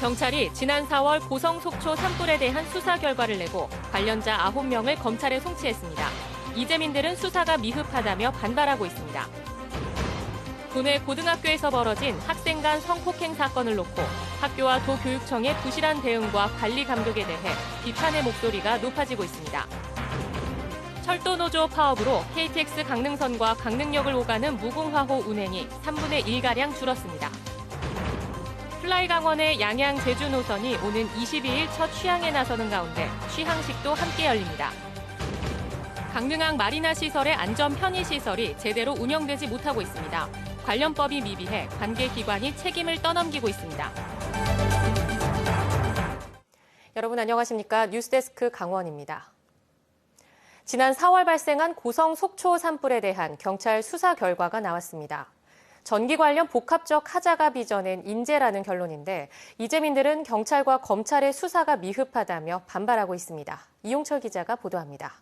경찰이 지난 4월 고성 속초 산불에 대한 수사 결과를 내고 관련자 9명을 검찰에 송치했습니다. 이재민들은 수사가 미흡하다며 반발하고 있습니다. 도내 고등학교에서 벌어진 학생 간 성폭행 사건을 놓고 학교와 도교육청의 부실한 대응과 관리 감독에 대해 비판의 목소리가 높아지고 있습니다. 철도노조 파업으로 KTX 강릉선과 강릉역을 오가는 무궁화호 운행이 3분의 1가량 줄었습니다. 플라이강원의 양양 제주 노선이 오는 22일 첫 취항에 나서는 가운데 취항식도 함께 열립니다. 강릉항 마리나 시설의 안전 편의 시설이 제대로 운영되지 못하고 있습니다. 관련법이 미비해 관계기관이 책임을 떠넘기고 있습니다. 여러분 안녕하십니까? 뉴스데스크 강원입니다. 지난 4월 발생한 고성 속초 산불에 대한 경찰 수사 결과가 나왔습니다. 전기 관련 복합적 하자가 빚어낸 인재라는 결론인데 이재민들은 경찰과 검찰의 수사가 미흡하다며 반발하고 있습니다. 이용철 기자가 보도합니다.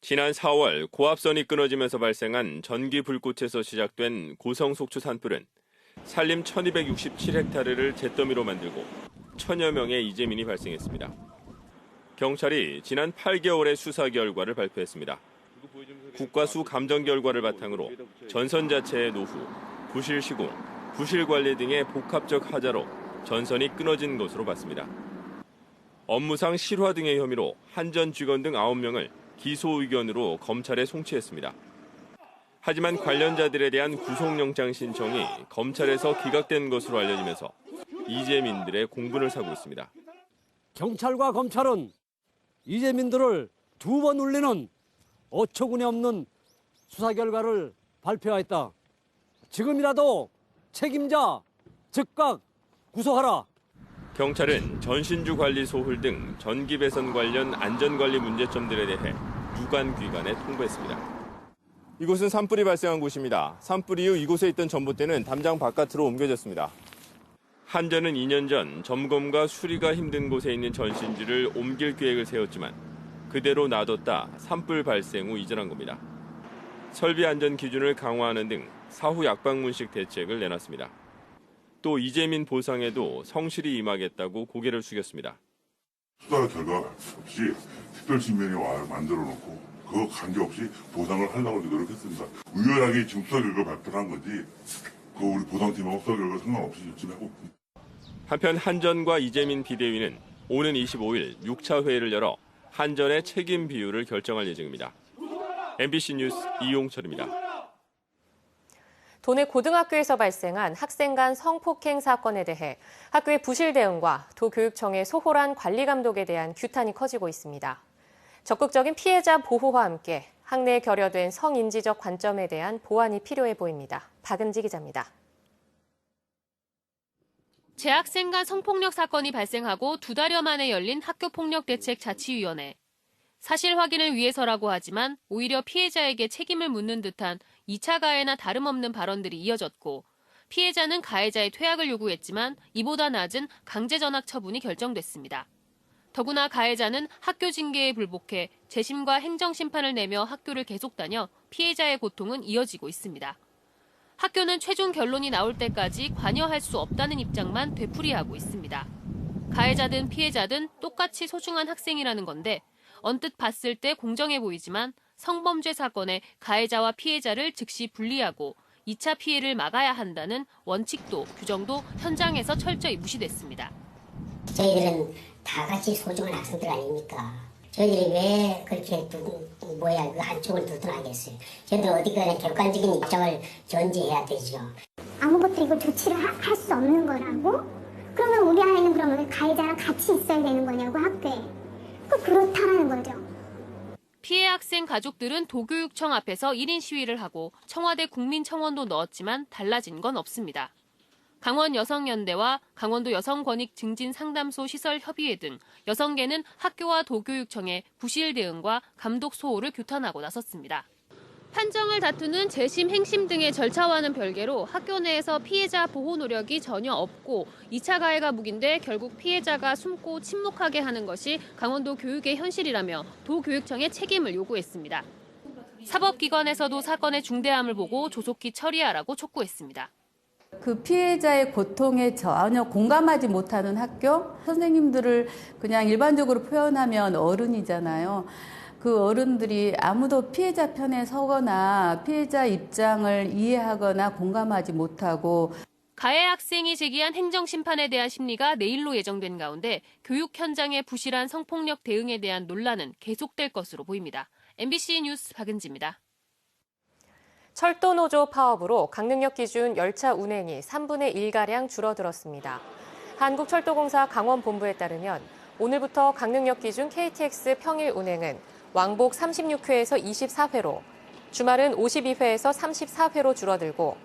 지난 4월 고압선이 끊어지면서 발생한 전기 불꽃에서 시작된 고성 속초 산불은 산림 1267헥타르를 잿더미로 만들고 천여 명의 이재민이 발생했습니다. 경찰이 지난 8개월의 수사 결과를 발표했습니다. 국과수 감정 결과를 바탕으로 전선 자체의 노후, 부실 시공, 부실 관리 등의 복합적 하자로 전선이 끊어진 것으로 봤습니다. 업무상 실화 등의 혐의로 한전 직원 등 9명을 기소 의견으로 검찰에 송치했습니다. 하지만 관련자들에 대한 구속영장 신청이 검찰에서 기각된 것으로 알려지면서 이재민들의 공분을 사고 있습니다. 경찰과 검찰은 이재민들을 2번 울리는 어처구니 없는 수사 결과를 발표하였다. 지금이라도 책임자 즉각 구속하라. 경찰은 전신주 관리 소홀 등 전기 배선 관련 안전관리 문제점들에 대해 유관기관에 통보했습니다. 이곳은 산불이 발생한 곳입니다. 산불 이후 이곳에 있던 전봇대는 담장 바깥으로 옮겨졌습니다. 한전은 2년 전 점검과 수리가 힘든 곳에 있는 전신주를 옮길 계획을 세웠지만 그대로 놔뒀다 산불 발생 후 이전한 겁니다. 설비 안전 기준을 강화하는 등 사후 약방문식 대책을 내놨습니다. 또 이재민 보상에도 성실히 임하겠다고 고개를 숙였습니다. 수사 결과 없이 특별진면이 만들어 놓고 그거 관계없이 보상을 하려고 노력했습니다. 의연하게 지금 수사 결과 발표를 한 거지 그거 우리 보상팀하고 수사 결과 상관없이 열심히 하고 있습니다. 한편 한전과 이재민 비대위는 오는 25일 6차 회의를 열어 한전의 책임 비율을 결정할 예정입니다. MBC 뉴스 이용철입니다. 도내 고등학교에서 발생한 학생 간 성폭행 사건에 대해 학교의 부실 대응과 도교육청의 소홀한 관리 감독에 대한 규탄이 커지고 있습니다. 적극적인 피해자 보호와 함께 학내에 결여된 성인지적 관점에 대한 보완이 필요해 보입니다. 박은지 기자입니다. 재학생 간 성폭력 사건이 발생하고 2달여 만에 열린 학교폭력대책자치위원회. 사실 확인을 위해서라고 하지만 오히려 피해자에게 책임을 묻는 듯한 2차 가해나 다름없는 발언들이 이어졌고 피해자는 가해자의 퇴학을 요구했지만 이보다 낮은 강제 전학 처분이 결정됐습니다. 더구나 가해자는 학교 징계에 불복해 재심과 행정심판을 내며 학교를 계속 다녀 피해자의 고통은 이어지고 있습니다. 학교는 최종 결론이 나올 때까지 관여할 수 없다는 입장만 되풀이하고 있습니다. 가해자든 피해자든 똑같이 소중한 학생이라는 건데 언뜻 봤을 때 공정해 보이지만 성범죄 사건의 가해자와 피해자를 즉시 분리하고 2차 피해를 막아야 한다는 원칙도 규정도 현장에서 철저히 무시됐습니다. 저희들은 다 같이 소중한 학생들 아닙니까? 저희들이 왜 그렇게 그 한쪽을 두둔하겠어요? 저희들 어디까지 객관적인 입장을 전제해야 되죠. 아무것도 이거 조치를 할 수 없는 거라고? 그러면 우리 아이는 그러면 가해자랑 같이 있어야 되는 거냐고 학교에. 그렇다라는 거죠. 피해 학생 가족들은 도교육청 앞에서 1인 시위를 하고 청와대 국민청원도 넣었지만 달라진 건 없습니다. 강원 여성연대와 강원도 여성권익증진상담소 시설협의회 등 6개는 학교와 도교육청의 부실 대응과 감독 소홀을 규탄하고 나섰습니다. 판정을 다투는 재심, 행심 등의 절차와는 별개로 학교 내에서 피해자 보호 노력이 전혀 없고 2차 가해가 묵인돼 결국 피해자가 숨고 침묵하게 하는 것이 강원도 교육의 현실이라며 도교육청의 책임을 요구했습니다. 사법기관에서도 사건의 중대함을 보고 조속히 처리하라고 촉구했습니다. 그 피해자의 고통에 전혀 공감하지 못하는 학교, 선생님들을 그냥 일반적으로 표현하면 어른이잖아요. 그 어른들이 아무도 피해자 편에 서거나 피해자 입장을 이해하거나 공감하지 못하고 가해 학생이 제기한 행정심판에 대한 심리가 내일로 예정된 가운데 교육 현장의 부실한 성폭력 대응에 대한 논란은 계속될 것으로 보입니다. MBC 뉴스 박은지입니다. 철도노조 파업으로 강릉역 기준 열차 운행이 3분의 1가량 줄어들었습니다. 한국철도공사 강원본부에 따르면 오늘부터 강릉역 기준 KTX 평일 운행은 왕복 36회에서 24회로, 주말은 52회에서 34회로 줄어들고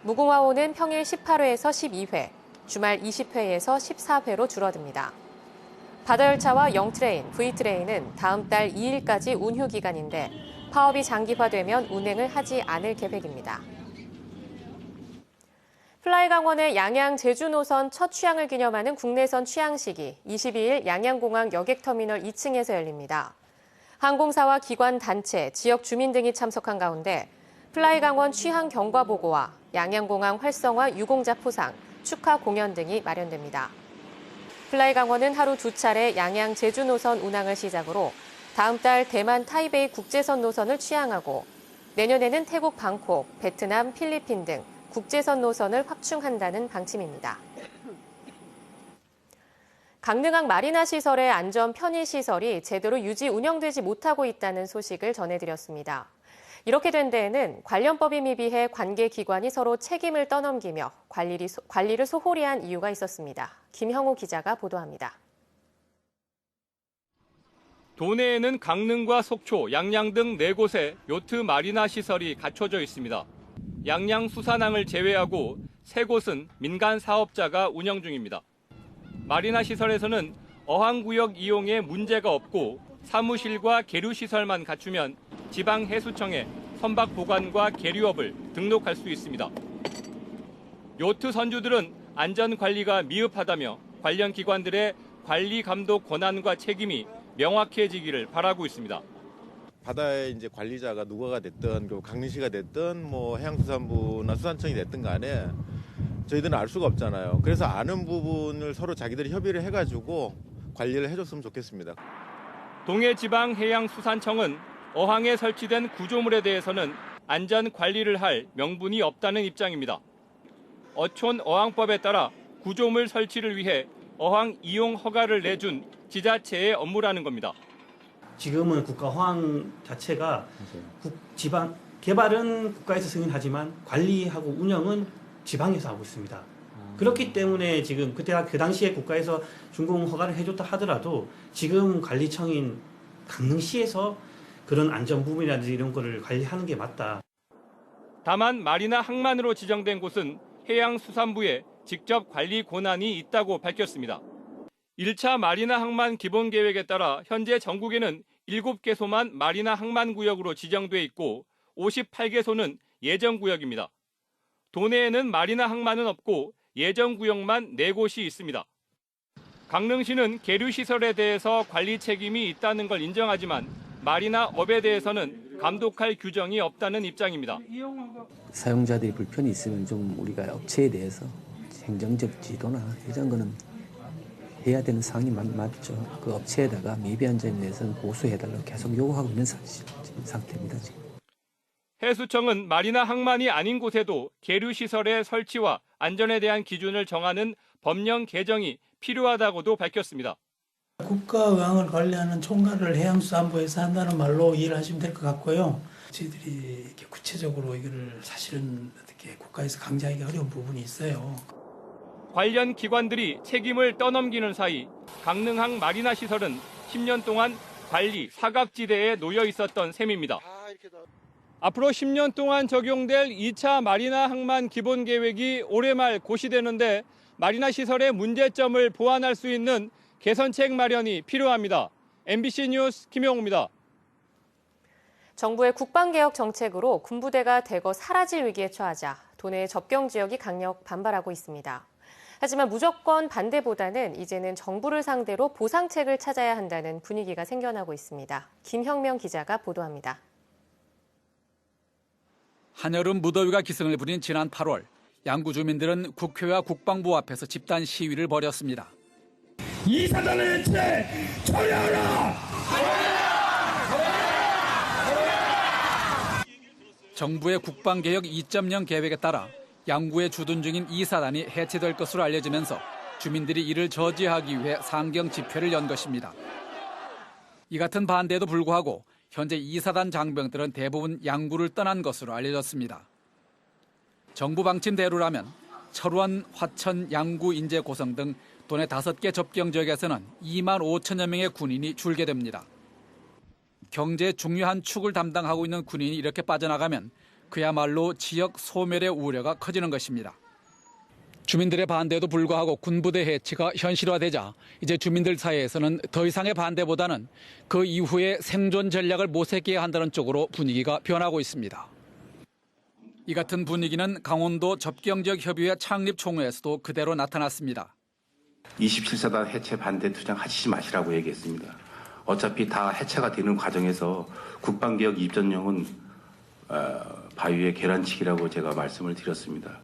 무궁화호는 평일 18회에서 12회, 주말 20회에서 14회로 줄어듭니다. 바다열차와 영트레인, V트레인은 다음 달 2일까지 운휴 기간인데 파업이 장기화되면 운행을 하지 않을 계획입니다. 플라이강원의 양양 제주 노선 첫 취항을 기념하는 국내선 취항식이 22일 양양공항 여객터미널 2층에서 열립니다. 항공사와 기관 단체, 지역 주민 등이 참석한 가운데 플라이강원 취항 경과 보고와 양양공항 활성화 유공자 포상, 축하 공연 등이 마련됩니다. 플라이강원은 하루 2차례 양양 제주 노선 운항을 시작으로 다음 달 대만 타이베이 국제선 노선을 취항하고 내년에는 태국 방콕, 베트남, 필리핀 등 국제선 노선을 확충한다는 방침입니다. 강릉항 마리나 시설의 안전 편의 시설이 제대로 유지 운영되지 못하고 있다는 소식을 전해드렸습니다. 이렇게 된 데에는 관련법이 미비해 관계기관이 서로 책임을 떠넘기며 관리를 소홀히 한 이유가 있었습니다. 김형우 기자가 보도합니다. 도내에는 강릉과 속초, 양양 등 4곳에 요트 마리나 시설이 갖춰져 있습니다. 양양 수산항을 제외하고 3곳은 민간 사업자가 운영 중입니다. 마리나 시설에서는 어항구역 이용에 문제가 없고 사무실과 계류시설만 갖추면 지방해수청에 선박 보관과 계류업을 등록할 수 있습니다. 요트 선주들은 안전관리가 미흡하다며 관련 기관들의 관리 감독 권한과 책임이 명확해지기를 바라고 있습니다. 바다의 이제 관리자가 누가가 됐든 강릉시가 됐든 해양수산부나 수산청이 됐든 간에 저희들은 알 수가 없잖아요. 그래서 아는 부분을 서로 자기들이 협의를 해가지고 관리를 해줬으면 좋겠습니다. 동해지방해양수산청은 어항에 설치된 구조물에 대해서는 안전 관리를 할 명분이 없다는 입장입니다. 어촌 어항법에 따라 구조물 설치를 위해 어항 이용 허가를 내준 지자체의 업무라는 겁니다. 지금은 국가호항 자체가 지방 개발은 국가에서 승인하지만 관리하고 운영은 지방에서 하고 있습니다. 그렇기 때문에 지금 그 당시에 국가에서 준공 허가를 해줬다 하더라도 지금 관리청인 강릉시에서 그런 안전 부분이라든지 이런 거를 관리하는 게 맞다. 다만 마리나 항만으로 지정된 곳은 해양수산부에 직접 관리 권한이 있다고 밝혔습니다. 1차 마리나 항만 기본계획에 따라 현재 전국에는 7개소만 마리나 항만구역으로 지정돼 있고 58개소는 예정구역입니다. 도내에는 마리나 항만은 없고 예정구역만 4곳이 있습니다. 강릉시는 계류시설에 대해서 관리 책임이 있다는 걸 인정하지만 마리나 업에 대해서는 감독할 규정이 없다는 입장입니다. 사용자들이 불편이 있으면 좀 우리가 업체에 대해서 행정적 지도나 이런 거는 해야 되는 상황이 맞죠. 그 업체에다가 미비한 점에 대해서는 보수해달라고 계속 요구하고 있는 상태입니다. 지금. 해수청은 마리나 항만이 아닌 곳에도 계류시설의 설치와 안전에 대한 기준을 정하는 법령 개정이 필요하다고도 밝혔습니다. 국가의항을 관리하는 총괄을 해양수산부에서 한다는 말로 이해를 하시면 될 것 같고요. 저희들이 이렇게 구체적으로 이거를 사실은 어떻게 국가에서 강제하기가 어려운 부분이 있어요. 관련 기관들이 책임을 떠넘기는 사이 강릉항 마리나 시설은 10년 동안 관리 사각지대에 놓여 있었던 셈입니다. 앞으로 10년 동안 적용될 2차 마리나 항만 기본계획이 올해 말 고시되는데 마리나 시설의 문제점을 보완할 수 있는 개선책 마련이 필요합니다. MBC 뉴스 김영우입니다. 정부의 국방개혁 정책으로 군부대가 대거 사라질 위기에 처하자 도내 접경 지역이 강력 반발하고 있습니다. 하지만 무조건 반대보다는 이제는 정부를 상대로 보상책을 찾아야 한다는 분위기가 생겨나고 있습니다. 김형명 기자가 보도합니다. 한여름 무더위가 기승을 부린 지난 8월 양구 주민들은 국회와 국방부 앞에서 집단 시위를 벌였습니다. 이 사단의 해체 처리하라! 정부의 국방개혁 2.0 계획에 따라 양구에 주둔 중인 이 사단이 해체될 것으로 알려지면서 주민들이 이를 저지하기 위해 상경 집회를 연 것입니다. 이 같은 반대에도 불구하고 현재 이 사단 장병들은 대부분 양구를 떠난 것으로 알려졌습니다. 정부 방침대로라면 철원, 화천, 양구, 인제, 고성 등 도내 5개 접경 지역에서는 2만 5천여 명의 군인이 줄게 됩니다. 경제의 중요한 축을 담당하고 있는 군인이 이렇게 빠져나가면 그야말로 지역 소멸의 우려가 커지는 것입니다. 주민들의 반대에도 불구하고 군부대 해체가 현실화되자 이제 주민들 사이에서는 더 이상의 반대보다는 그 이후의 생존 전략을 모색해야 한다는 쪽으로 분위기가 변하고 있습니다. 이 같은 분위기는 강원도 접경지역 협의회 창립 총회에서도 그대로 나타났습니다. 27사단 해체 반대 투쟁 하시지 마시라고 얘기했습니다. 어차피 다 해체가 되는 과정에서 국방개혁 2.0은 바위의 계란치기라고 제가 말씀을 드렸습니다.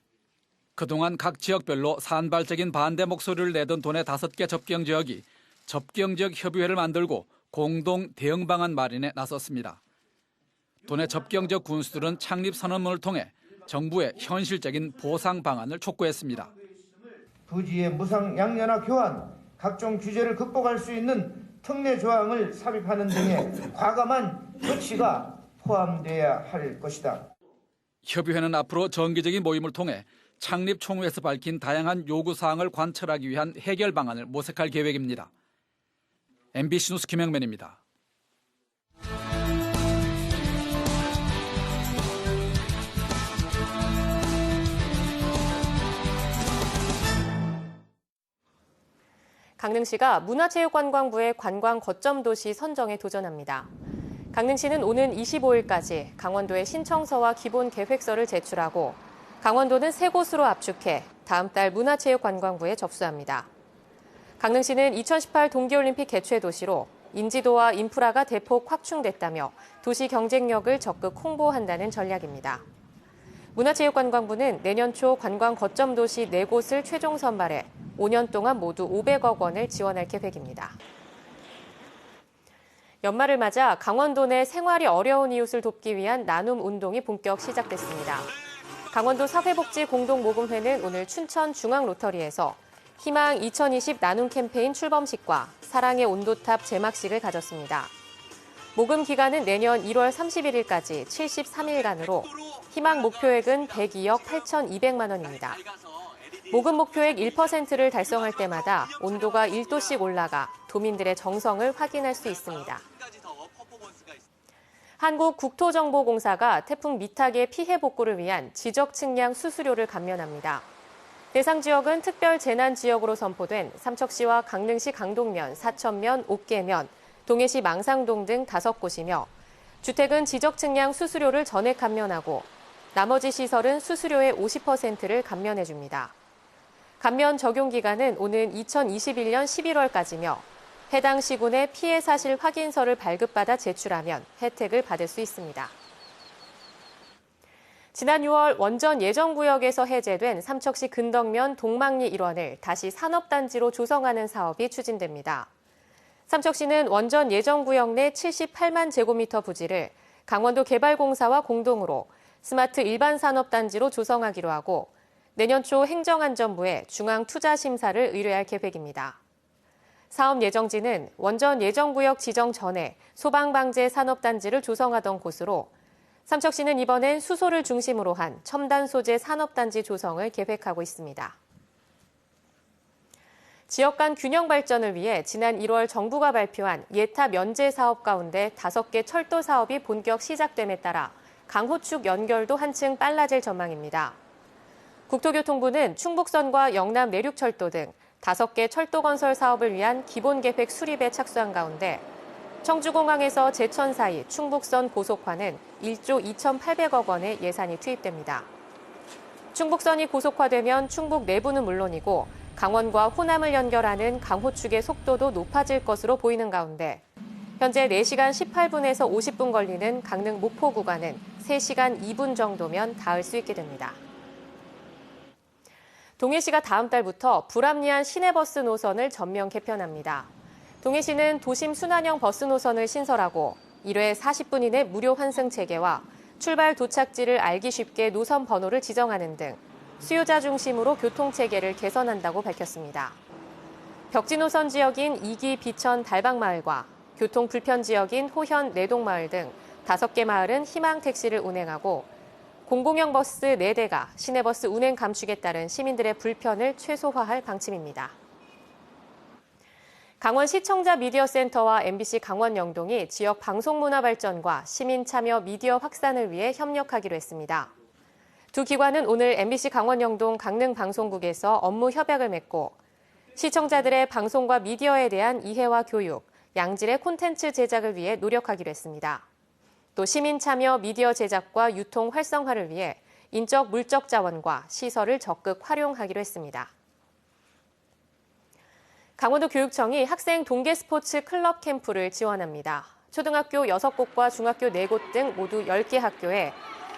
그동안 각 지역별로 산발적인 반대 목소리를 내던 도내 5개 접경지역이 접경지역 협의회를 만들고 공동 대응 방안 마련에 나섰습니다. 도내 접경지역 군수들은 창립 선언문을 통해 정부의 현실적인 보상 방안을 촉구했습니다. 부지의 무상 양연화 교환, 각종 규제를 극복할 수 있는 특례 조항을 삽입하는 등의 과감한 조치가 포함돼야 할 것이다. 협의회는 앞으로 정기적인 모임을 통해 창립 총회에서 밝힌 다양한 요구사항을 관철하기 위한 해결 방안을 모색할 계획입니다. MBC 뉴스 김영맨입니다. 강릉시가 문화체육관광부의 관광 거점 도시 선정에 도전합니다. 강릉시는 오는 25일까지 강원도에 신청서와 기본 계획서를 제출하고 강원도는 3곳으로 압축해 다음 달 문화체육관광부에 접수합니다. 강릉시는 2018 동계올림픽 개최 도시로 인지도와 인프라가 대폭 확충됐다며 도시 경쟁력을 적극 홍보한다는 전략입니다. 문화체육관광부는 내년 초 관광 거점 도시 4곳을 최종 선발해 5년 동안 모두 500억 원을 지원할 계획입니다. 연말을 맞아 강원도 내 생활이 어려운 이웃을 돕기 위한 나눔 운동이 본격 시작됐습니다. 강원도 사회복지공동모금회는 오늘 춘천 중앙로터리에서 희망 2020 나눔 캠페인 출범식과 사랑의 온도탑 제막식을 가졌습니다. 모금 기간은 내년 1월 31일까지 73일간으로 희망 목표액은 102억 8,200만 원입니다. 모금 목표액 1%를 달성할 때마다 온도가 1도씩 올라가 도민들의 정성을 확인할 수 있습니다. 한국국토정보공사가 태풍 미탁의 피해 복구를 위한 지적측량 수수료를 감면합니다. 대상 지역은 특별 재난 지역으로 선포된 삼척시와 강릉시 강동면, 사천면, 옥계면, 동해시 망상동 등 5곳이며 주택은 지적측량 수수료를 전액 감면하고 나머지 시설은 수수료의 50%를 감면해줍니다. 감면 적용 기간은 오는 2021년 11월까지며 해당 시군의 피해 사실 확인서를 발급받아 제출하면 혜택을 받을 수 있습니다. 지난 6월 원전 예정구역에서 해제된 삼척시 근덕면 동망리 일원을 다시 산업단지로 조성하는 사업이 추진됩니다. 삼척시는 원전 예정구역 내 78만 제곱미터 부지를 강원도 개발공사와 공동으로 스마트 일반 산업단지로 조성하기로 하고 내년 초 행정안전부에 중앙투자심사를 의뢰할 계획입니다. 사업 예정지는 원전 예정구역 지정 전에 소방방재 산업단지를 조성하던 곳으로 삼척시는 이번엔 수소를 중심으로 한 첨단 소재 산업단지 조성을 계획하고 있습니다. 지역 간 균형 발전을 위해 지난 1월 정부가 발표한 예타 면제 사업 가운데 5개 철도 사업이 본격 시작됨에 따라 강호축 연결도 한층 빨라질 전망입니다. 국토교통부는 충북선과 영남 내륙철도 등 5개 철도 건설 사업을 위한 기본 계획 수립에 착수한 가운데 청주공항에서 제천 사이 충북선 고속화는 1조 2,800억 원의 예산이 투입됩니다. 충북선이 고속화되면 충북 내부는 물론이고 강원과 호남을 연결하는 강호축의 속도도 높아질 것으로 보이는 가운데 현재 4시간 18분에서 50분 걸리는 강릉 목포 구간은 3시간 2분 정도면 닿을 수 있게 됩니다. 동해시가 다음 달부터 불합리한 시내버스 노선을 전면 개편합니다. 동해시는 도심 순환형 버스 노선을 신설하고 1회 40분 이내 무료 환승 체계와 출발 도착지를 알기 쉽게 노선 번호를 지정하는 등 수요자 중심으로 교통체계를 개선한다고 밝혔습니다. 벽지 노선 지역인 2기 비천 달방마을과 교통 불편 지역인 호현 내동마을 등 5개 마을은 희망택시를 운행하고 공공형 버스 4대가 시내버스 운행 감축에 따른 시민들의 불편을 최소화할 방침입니다. 강원 시청자 미디어 센터와 MBC 강원 영동이 지역 방송문화 발전과 시민 참여 미디어 확산을 위해 협력하기로 했습니다. 두 기관은 오늘 MBC 강원 영동 강릉 방송국에서 업무 협약을 맺고 시청자들의 방송과 미디어에 대한 이해와 교육, 양질의 콘텐츠 제작을 위해 노력하기로 했습니다. 또 시민 참여 미디어 제작과 유통 활성화를 위해 인적 물적 자원과 시설을 적극 활용하기로 했습니다. 강원도 교육청이 학생 동계 스포츠 클럽 캠프를 지원합니다. 초등학교 6곳과 중학교 4곳 등 모두 10개 학교에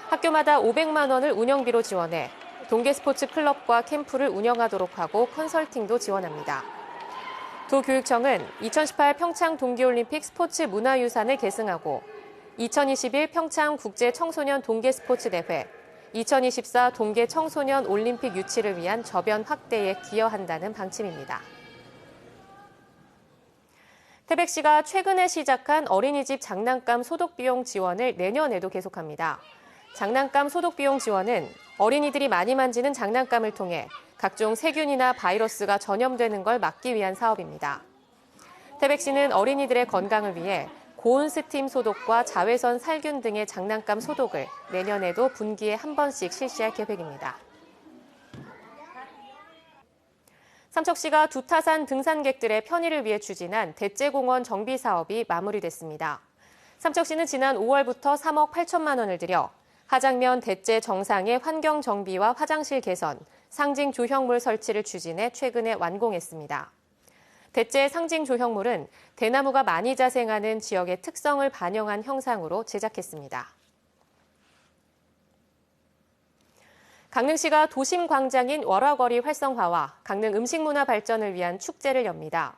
학교마다 500만 원을 운영비로 지원해 동계 스포츠 클럽과 캠프를 운영하도록 하고 컨설팅도 지원합니다. 도교육청은 2018 평창 동계올림픽 스포츠 문화유산을 계승하고 2021 평창 국제 청소년 동계 스포츠 대회, 2024 동계 청소년 올림픽 유치를 위한 저변 확대에 기여한다는 방침입니다. 태백시가 최근에 시작한 어린이집 장난감 소독 비용 지원을 내년에도 계속합니다. 장난감 소독 비용 지원은 어린이들이 많이 만지는 장난감을 통해 각종 세균이나 바이러스가 전염되는 걸 막기 위한 사업입니다. 태백시는 어린이들의 건강을 위해 고온 스팀 소독과 자외선 살균 등의 장난감 소독을 내년에도 분기에 한 번씩 실시할 계획입니다. 삼척시가 두타산 등산객들의 편의를 위해 추진한 대제공원 정비 사업이 마무리됐습니다. 삼척시는 지난 5월부터 3억 8천만 원을 들여 하장면 대제 정상의 환경 정비와 화장실 개선, 상징 조형물 설치를 추진해 최근에 완공했습니다. 대제 상징 조형물은 대나무가 많이 자생하는 지역의 특성을 반영한 형상으로 제작했습니다. 강릉시가 도심 광장인 월화거리 활성화와 강릉 음식문화 발전을 위한 축제를 엽니다.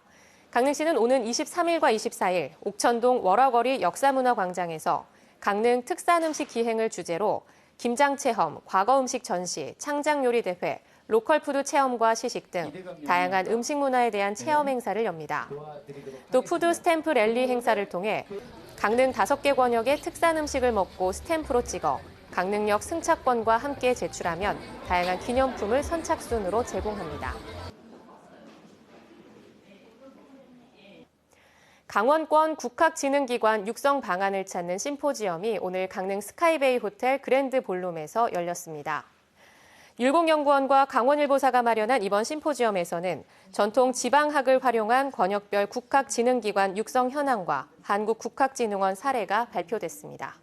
강릉시는 오는 23일과 24일 옥천동 월화거리 역사문화광장에서 강릉 특산음식 기행을 주제로 김장체험, 과거음식 전시, 창작요리대회, 로컬푸드 체험과 시식 등 다양한 음식 문화에 대한 체험 행사를 엽니다. 또 푸드 스탬프 랠리 행사를 통해 강릉 5개 권역의 특산 음식을 먹고 스탬프로 찍어 강릉역 승차권과 함께 제출하면 다양한 기념품을 선착순으로 제공합니다. 강원권 국학진흥기관 육성 방안을 찾는 심포지엄이 오늘 강릉 스카이베이 호텔 그랜드 볼룸에서 열렸습니다. 율곡연구원과 강원일보사가 마련한 이번 심포지엄에서는 전통 지방학을 활용한 권역별 국학진흥기관 육성 현황과 한국국학진흥원 사례가 발표됐습니다.